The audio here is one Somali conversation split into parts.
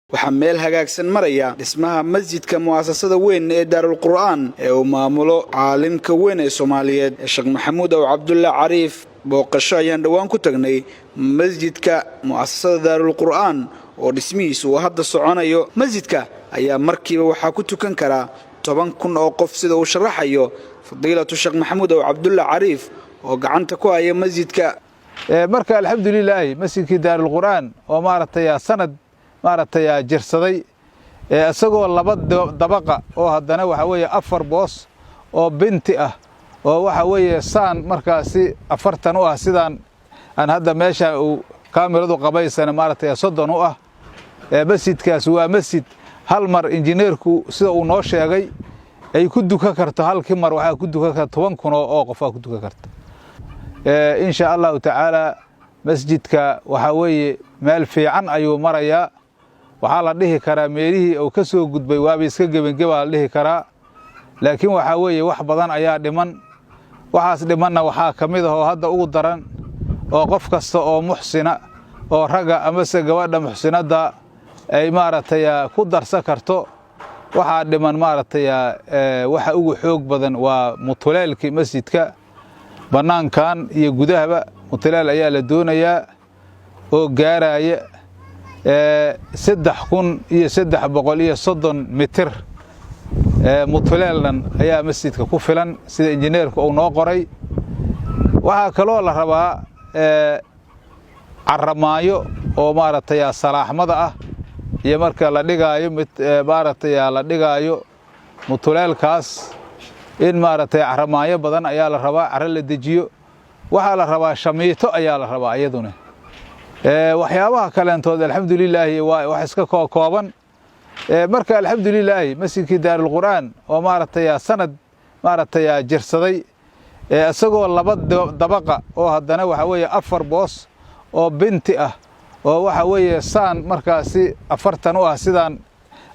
waxaa meel hagaagsan maraya dhismaha masjidka mu'asasada weyn ee Daarul Qur'aan ee uu maamulo caalimka weyn ee Soomaaliyeed Sheekh Maxamuud Cabdulla Cariif booqasho ayaan dhawaan ku tagnay masjidka mu'asasada Daarul Qur'aan oo dhismihiisu hadda soconayo masjidka ayaa markiiba waxaa ku tukan kara 10,000 oo qof sida uu sharaxayo fadiilatu Sheekh Maxamuud Cabdulla Cariif oo gacanta ku haya masjidka marka alxamdulillah masjidka Daarul Qur'aan oo sanad jirsaday asagoo laba dabaqa oo haddana waxa weeye 4 boos oo binti ah oo waxa weeye saan markaasi 40 u ah sidaan aan hadda meesha uu kaamiradu qabaysana 30 u ah masjidkaas waa masjid hal mar injineerku sida uu noo sheegay ay ku duka karto halkii mar waxa ku duka karto 10,000 oo qof ku duka karto insha Allah ta'ala masjidka waxa weeye meel fiican ayuu marayaa waxa la dhihi karaa meelihii oo ka soo gudbay waaba iska gabagaba la dhihi karaa laakiin waxa weeye wax badan ayaa dhiman waxaas dhimanna waxa kamid ah oo hadda ugu daran oo qof kasta oo muxsina oo raga ama gabadha muxsinada ay ku darsan karto waxa dhiman waxa ugu xoog badan waa mutuleelkii masjidka banaankan iyo gudahaba mutuleel ayaa la doonayaa oo gaaraya 3,330 mitir mutuleelnan ayaa masjidka ku filan sida injineerku uu noo qoray waxa kale la rabaa caramaayo oo salaaxmada ah iyo marka la dhigaayo la dhigaayo mutuleelkaas in caramaayo badan ayaa la rabaa cara la dejiyo waxa la rabaa shamiito ayaa la rabaa iyaduna waxyaabaha kaleentood alxamdulillah wax iska kooban marka alxamdulillah masjidka Daarul Qur'aan oo sanad jirsaday asagoo laba dabaqa oo haddana waxa weeye 4 boos oo binti ah oo waxa weeye saan markaasi 40 u ah sidaan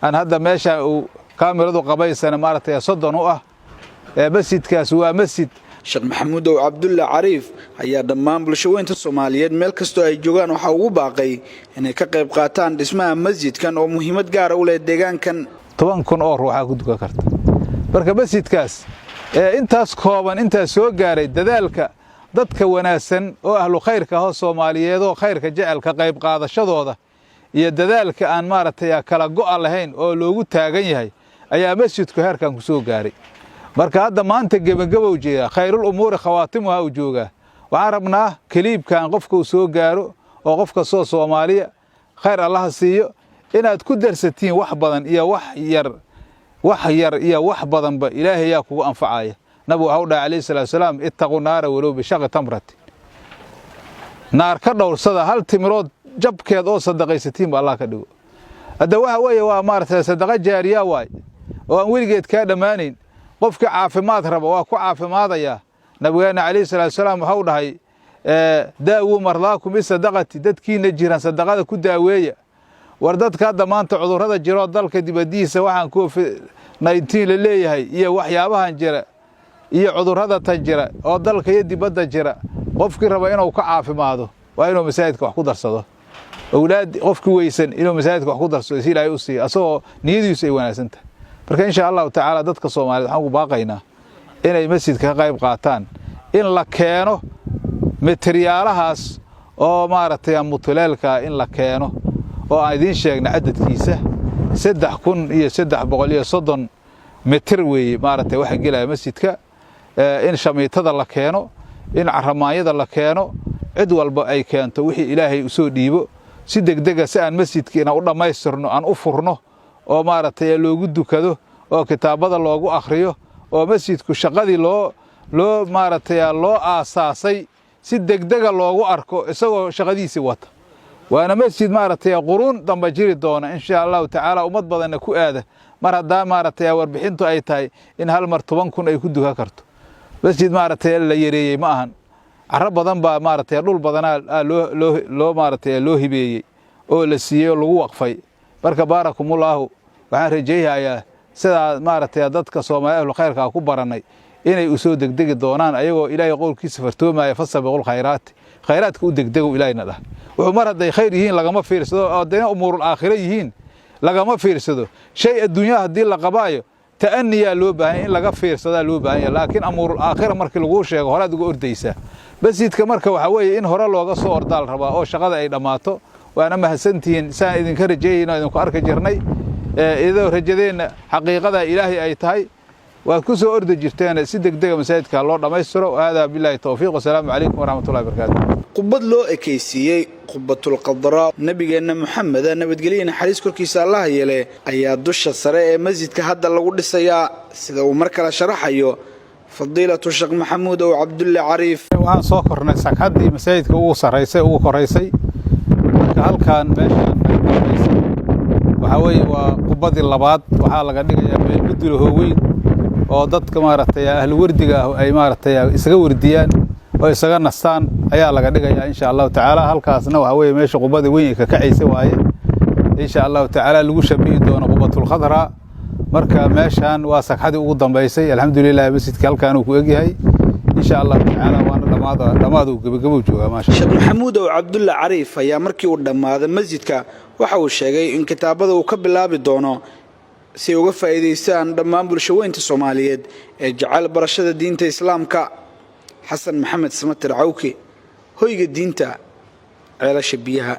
aan hadda meesha uu kaamiradu qabaysana 30 u ah masjidkaas waa masjid Sheekh Maxamuud Cabdulla Cariif ayaa dhammaan bulshooyinka Soomaaliyeed meel kasto ay joogaan waxa uu baaqay inay ka qayb qaataan dhismaha masjidkan oo muhiimad gaar ah u leh deegaankan 10,000 oo ruux ku duka karta marka masjidkaas intaas kooban intaas soo gaaray dadaalka dadka wanaagsan oo ahlu khayrka ah Soomaaliyeed oo khayrka jecel ka qayb qaadashadooda iyo dadaalka aan kala go'an lahayn oo loogu taagan yahay ayaa masjidku heerkan ku soo gaaray marka hadda maanta gabagabow jeeya khayrul umuur khawaatimuha u jooga waxaan rabnaa kaliibkan qofka uu soo gaaro oo qofka soo Soomaaliya khayr Allah siiyo inaad ku darsatiin wax badan iyo wax yar iyo wax badan ba Ilaahay yaa kugu anfacaya nabi hawda alayhi salaam ittaqu naara walaw bi shaqi tamrat naar ka dhowrsada hal timirood jabkeed oo sadaqaysatiin ba Allah ka dhigo hada waxa weeye waa sadaqa jaariya waay oo aan wiligeed ka dhamaanayn qofka caafimaad raba waa ku caafimaadaya nabigeena alayhi salaam waxa uu dhahay daawu marlaakum bisadaqati dadkiina jiran sadaqada ku daaweeya war dadka hadda maanta cudurrada jiro dalka dibadiisa waxaan ku 19 la leeyahay iyo waxyaabahan jira iyo cudurrada tan jira oo dalka iyo dibadda jira qofkii raba inuu ka caafimaado waa inuu masaajidka wax ku darsado awlaad qofkii weysan inuu masaajidka wax ku darsado si Ilaahay u siiyo asoo niyadiisu ay wanaagsan tahay marka insha Allah ta'ala dadka Soomaaliyeed waxaan ku baaqaynaa inay masjidka ka qayb qaataan in la keeno materiaalahaas oo mutuleelka in la keeno oo aan idin sheegna cadadkiisa 3,330 mitir weeye waxa galaya masjidka in shamiitada la keeno in caramaayada la keeno cid walba ay keento wixii Ilaahay u soo dhiibo si degdeg ah aan masjidkiina u dhameystirno aan u furno oo loogu dukado oo kitaabada loogu akhriyo oo masjidku shaqadii loo aasaasay si degdeg loogu arko isagoo shaqadiisa wata waana masjid quruun damba jiri doona insha Allah ta'ala umad badan ku aada mar hadaa warbixintu ay tahay in hal mar 10,000 ay ku duka karto masjid la yareeyay ma ahan carab badan ba dhul badan loo hibeeyay oo la siiyay lagu waqfay marka baarakumullahu waxaan rajeeyayaa sida dadka Soomaaliyeed khayrka ku baranay inay u soo degdegi doonaan ayagoo Ilaahay qowlkiisa fartoomaya fasabiqul khayraadka u degdego Ilaahayna wuxuu mar haday khayr yihiin lagama fiirsado oo deena umuurul aakhirah yihiin lagama fiirsado shay adduunyaha haddii la qabaayo ta'aniyaa loo baahan in laga fiirsadaa loo baahan yahay laakiin amuurul aakhira markii lagu sheego hore aad uga ordaysaa masjidka marka waxa weeye in hore looga soo ordaal rabaa oo shaqada ay dhammaato waana mahadsantihiin saan idinka rajeeyayno idinku arki jirnay idoo rajadeenna xaqiiqada ilaahay ay tahay waad ku soo ordi jirteen si degdeg masaajidka loo dhameystiro hada billahi tawfiiq wasalaamu calaykum waraxmatullahi wabarakaatuh qubad loo ekaysiiyey qubatul qadra nabigeena maxamed nabadgelyo naxariis korkiisa Allah yeelay ayaa dusha sare ee masjidka hadda lagu dhisayaa sida uu mar kale sharaxayo fadiilatu Sheekh Maxamuud oo Cabdulla Cariif waxaan soo kornay sakadii masaajidka ugu sareysay ugu koreysay marka halkaan meeshaan waxa weeye waa qubadii labaad waxa laga dhigayaa meel gudul hooweyn oo dadka maaragtay ahlu wardiga ay maaragtay isaga wardiyaan oo isaga nastaan ayaa laga dhigayaa insha Allah taala halkaasna waxa weeye meesha qubada weyn ka kacaysa waaye insha Allah taala lagu shabihi doono qubatul khadra marka meeshaan waa sakxadii ugu dambeysay alxamdulillaah masjidka halkaan uu ku egyahay insha Allah taala waana dhamaado gabagabo jooga maasha Sheekh Maxamuud oo Cabdulla Cariif ayaa markii uu dhamaaday masjidka waxa uu sheegay in kitaabada uu ka bilaabi doono si uga faa'iideystaan dhammaan bulshooyinka Soomaaliyeed ee jecel barashada diinta Islaamka Xasan Maxamed Samatir Cawki hoyga diinta ceelasha biyaha